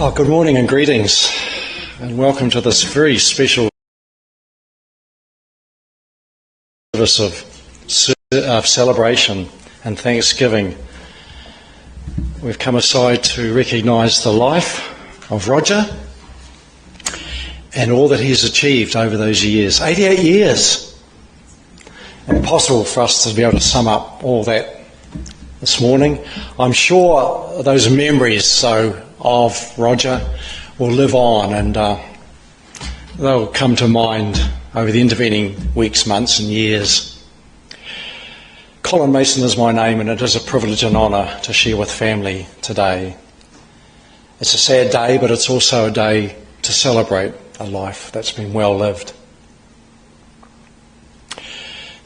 Oh, good morning and greetings, and welcome to this very special service of celebration and thanksgiving. We've come aside to recognise the life of Roger and all that he's achieved over those years. 88 years. Impossible for us to be able to sum up all that this morning. I'm sure those memories, of Roger will live on, and they'll come to mind over the intervening weeks, months and years. Colin Mason is my name, and it is a privilege and honour to share with family today. It's a sad day, but it's also a day to celebrate a life that's been well lived.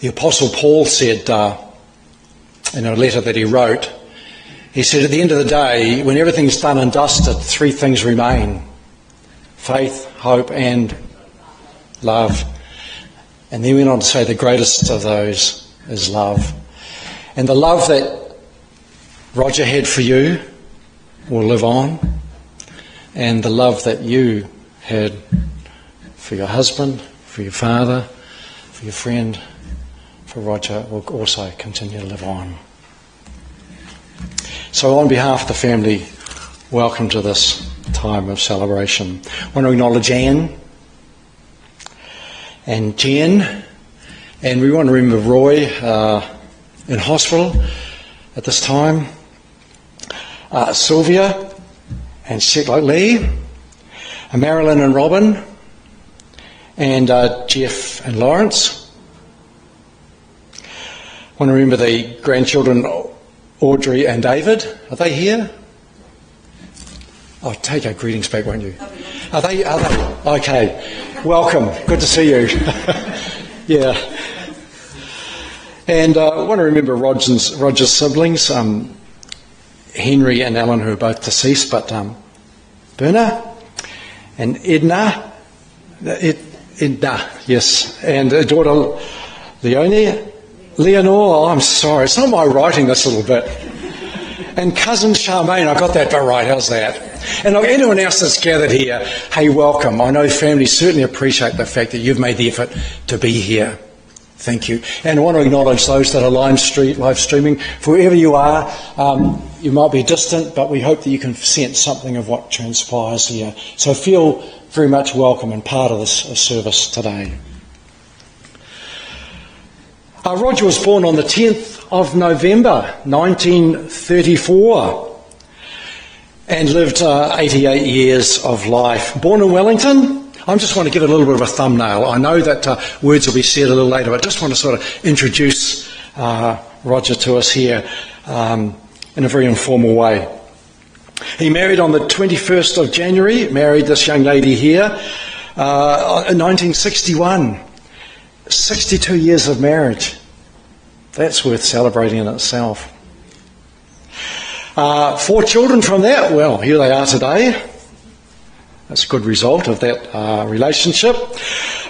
The Apostle Paul said in a letter that he wrote, he said, at the end of the day, when everything's done and dusted, three things remain: faith, hope and love. And then he went on to say the greatest of those is love. And the love that Roger had for you will live on. And the love that you had for your husband, for your father, for your friend, for Roger will also continue to live on. So on behalf of the family, welcome to this time of celebration. I want to acknowledge Anne and Jen, and we want to remember Roy in hospital at this time, Sylvia and SeckLok Lee, Marilyn and Robin, and Geoff and Laurence. I want to remember the grandchildren, Audrey and David. Are they here? Oh, take our greetings back, won't you? Are they? Okay. Welcome. Good to see you. Yeah. And I want to remember Roger's siblings, Henry and Allan, who are both deceased, but Berna and Edna, yes, and daughter Leonore, I'm sorry, it's not my writing this little bit. And cousin Charmaine, I got that bit right, how's that? And look, anyone else that's gathered here, hey, welcome. I know families certainly appreciate the fact that you've made the effort to be here. Thank you. And I want to acknowledge those that are live streaming. For wherever you are, you might be distant, but we hope that you can sense something of what transpires here. So feel very much welcome and part of this service today. Roger was born on the 10th of November 1934 and lived 88 years of life. Born in Wellington. I just want to give it a little bit of a thumbnail. I know that words will be said a little later, but I just want to sort of introduce Roger to us here in a very informal way. He married on the 21st of January, married this young lady here in 1961. 62 years of marriage. That's worth celebrating in itself. 4 children from that. Well, here they are today. That's a good result of that relationship.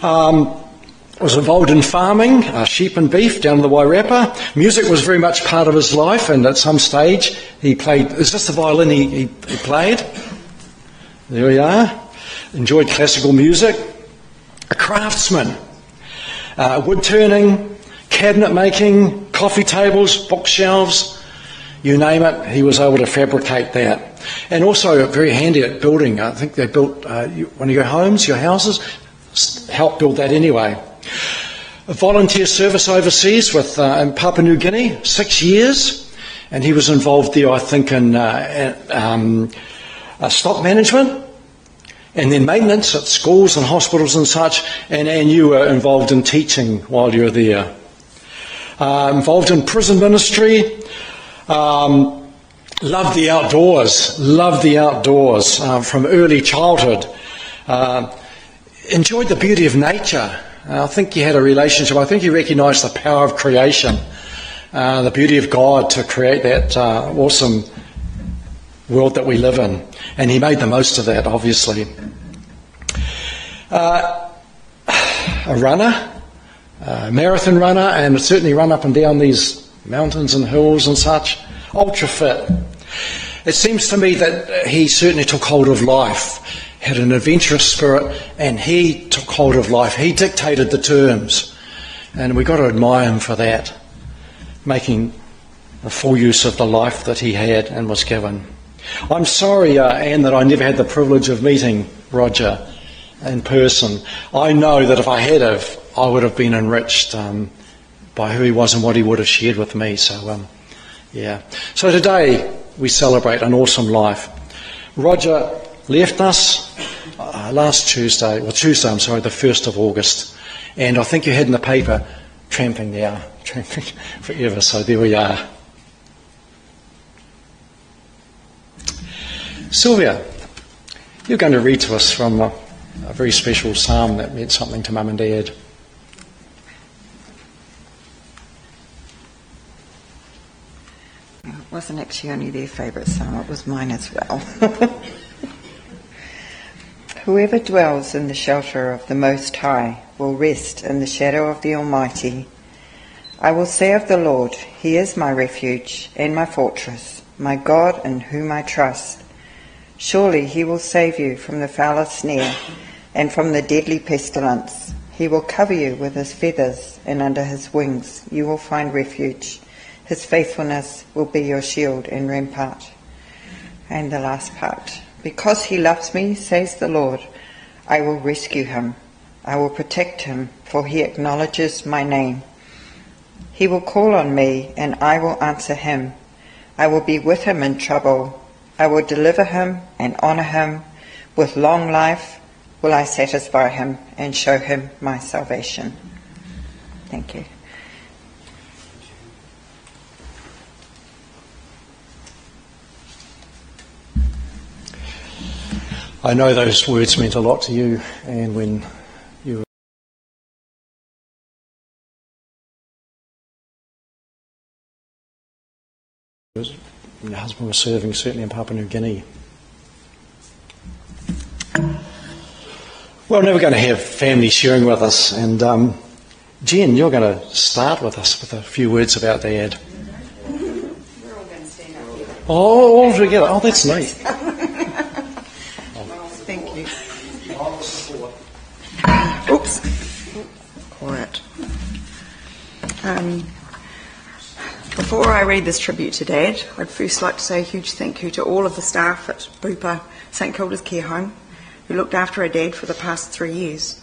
Was involved in farming, sheep and beef down in the Wairarapa. Music was very much part of his life, and at some stage he played. Is this the violin he played? There we are. Enjoyed classical music. A craftsman. Wood turning, cabinet making, coffee tables, bookshelves, you name it, he was able to fabricate that. And also very handy at building. I think they built one of your homes, your houses, helped build that anyway. A volunteer service overseas with in Papua New Guinea, 6 years, and he was involved there, I think, in stock management. And then maintenance at schools and hospitals and such, and you were involved in teaching while you were there. Involved in prison ministry, loved the outdoors from early childhood. enjoyed the beauty of nature. I think he had a relationship. I think he recognised the power of creation, the beauty of God to create that awesome world that we live in. And he made the most of that, obviously. A runner, a marathon runner, and certainly run up and down these mountains and hills and such. Ultra fit. It seems to me that he certainly took hold of life, had an adventurous spirit, and he took hold of life. He dictated the terms, and we've got to admire him for that, making a full use of the life that he had and was given. I'm sorry, Anne, that I never had the privilege of meeting Roger in person. I know that if I had have, I would have been enriched by who he was and what he would have shared with me. So, yeah. So today we celebrate an awesome life. Roger left us last Tuesday, the 1st of August. And I think you had in the paper, tramping forever. So there we are. Sylvia, you're going to read to us from a very special psalm that meant something to Mum and Dad. It wasn't actually only their favourite psalm, it was mine as well. Whoever dwells in the shelter of the Most High will rest in the shadow of the Almighty. I will say of the Lord, He is my refuge and my fortress, my God in whom I trust. Surely He will save you from the foulest snare and from the deadly pestilence. He will cover you with His feathers, and under His wings you will find refuge. His faithfulness will be your shield and rampart. And the last part. Because He loves me, says the Lord, I will rescue Him. I will protect Him, for He acknowledges my name. He will call on me, and I will answer Him. I will be with Him in trouble. I will deliver Him and honour Him. With long life will I satisfy Him and show Him my salvation. Thank you. I know those words meant a lot to you, and when you your husband was serving, certainly in Papua New Guinea. Well, now we're going to have family sharing with us, and Jen, you're going to start with us with a few words about Dad. We're all going to stand up here. Oh, all together. Oh, that's neat. Thank you. Oops. Quiet. Before I read this tribute to Dad, I'd first like to say a huge thank you to all of the staff at Bupa St Kilda's care home who looked after our Dad for the past 3 years.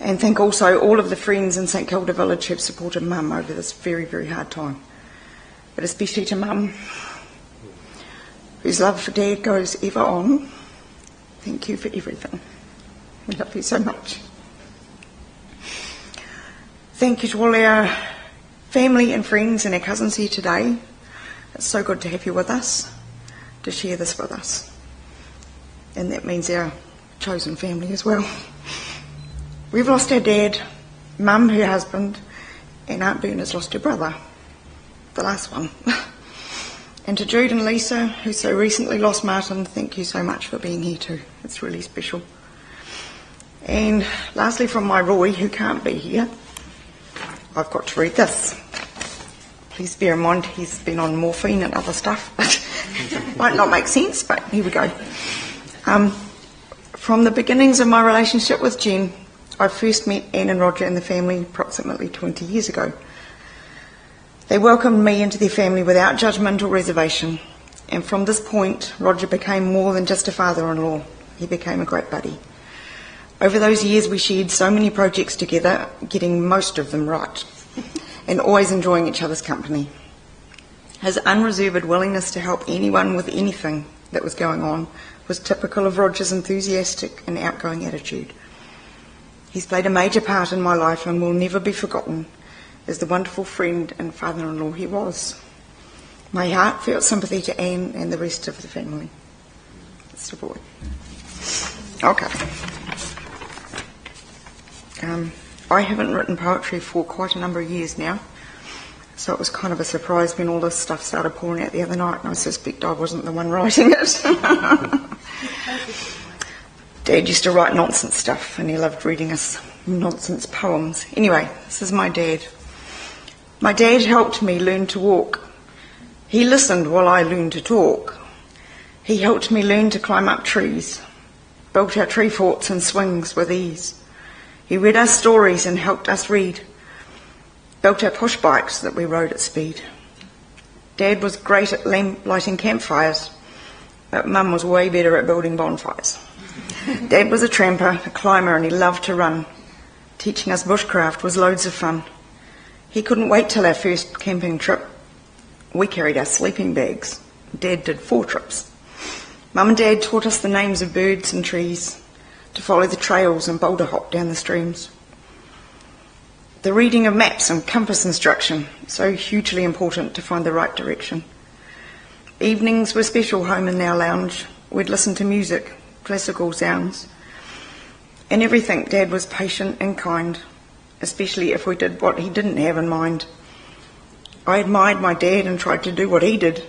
And thank also all of the friends in St Kilda Village who have supported Mum over this very, very hard time. But especially to Mum, whose love for Dad goes ever on. Thank you for everything. We love you so much. Thank you to all our family and friends and our cousins here today. It's so good to have you with us, to share this with us. And that means our chosen family as well. We've lost our dad, Mum, her husband, and Aunt Berna's lost her brother, the last one. And to Jude and Lisa, who so recently lost Martin, thank you so much for being here too. It's really special. And lastly, from my Roy, who can't be here, I've got to read this. Please bear in mind he's been on morphine and other stuff. Might not make sense, but here we go. From the beginnings of my relationship with Jen, I first met Anne and Roger and the family approximately 20 years ago. They welcomed me into their family without judgment or reservation, and from this point, Roger became more than just a father-in-law. He became a great buddy. Over those years, we shared so many projects together, getting most of them right, and always enjoying each other's company. His unreserved willingness to help anyone with anything that was going on was typical of Roger's enthusiastic and outgoing attitude. He's played a major part in my life and will never be forgotten as the wonderful friend and father-in-law he was. My heartfelt sympathy to Anne and the rest of the family. It's the boy. Okay. I haven't written poetry for quite a number of years now, so it was kind of a surprise when all this stuff started pouring out the other night, and I suspect I wasn't the one writing it. Dad used to write nonsense stuff, and he loved reading us nonsense poems. Anyway, this is my dad. My dad helped me learn to walk. He listened while I learned to talk. He helped me learn to climb up trees, built our tree forts and swings with ease. He read us stories and helped us read, built our push bikes that we rode at speed. Dad was great at lighting campfires, but Mum was way better at building bonfires. Dad was a tramper, a climber, and he loved to run. Teaching us bushcraft was loads of fun. He couldn't wait till our first camping trip. We carried our sleeping bags. Dad did 4 trips. Mum and Dad taught us the names of birds and trees, to follow the trails and boulder hop down the streams. The reading of maps and compass instruction, so hugely important to find the right direction. Evenings were special home in our lounge. We'd listen to music, classical sounds. In everything, Dad was patient and kind, especially if we did what he didn't have in mind. I admired my dad and tried to do what he did.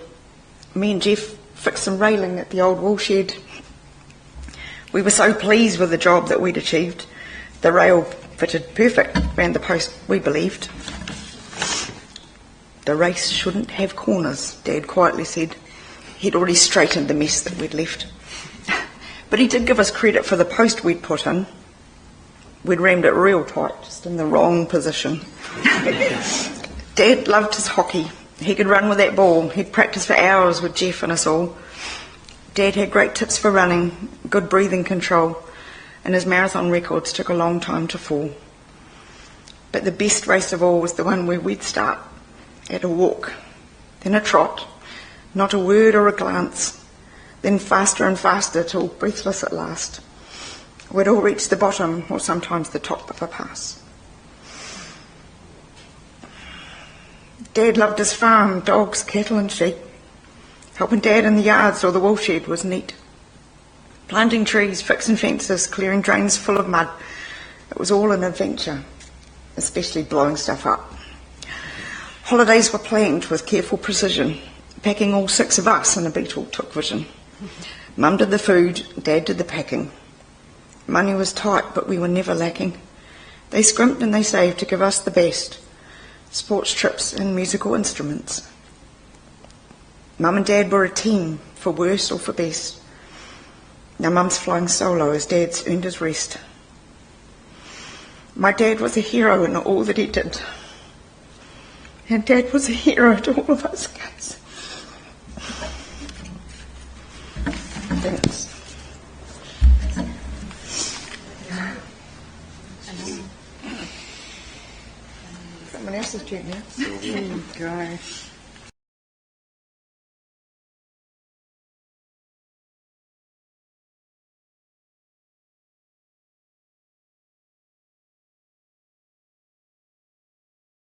Me and Geoff fixed some railing at the old wool shed. We were so pleased with the job that we'd achieved. The rail fitted perfect round the post, we believed. The race shouldn't have corners, Dad quietly said. He'd already straightened the mess that we'd left. But he did give us credit for the post we'd put in. We'd rammed it real tight, just in the wrong position. Dad loved his hockey. He could run with that ball. He'd practice for hours with Geoff and us all. Dad had great tips for running, good breathing control, and his marathon records took a long time to fall. But the best race of all was the one where we'd start at a walk, then a trot, not a word or a glance, then faster and faster till breathless at last. We'd all reach the bottom or sometimes the top of a pass. Dad loved his farm, dogs, cattle and sheep. Helping Dad in the yards or the wool shed was neat. Planting trees, fixing fences, clearing drains full of mud. It was all an adventure, especially blowing stuff up. Holidays were planned with careful precision. Packing all 6 of us in a Beetle took vision. Mum did the food, Dad did the packing. Money was tight, but we were never lacking. They scrimped and they saved to give us the best. Sports trips and musical instruments. Mum and Dad were a team, for worse or for best. Now Mum's flying solo as Dad's earned his rest. My dad was a hero in all that he did. And Dad was a hero to all of us kids. Thanks. Someone else's turn now. Go.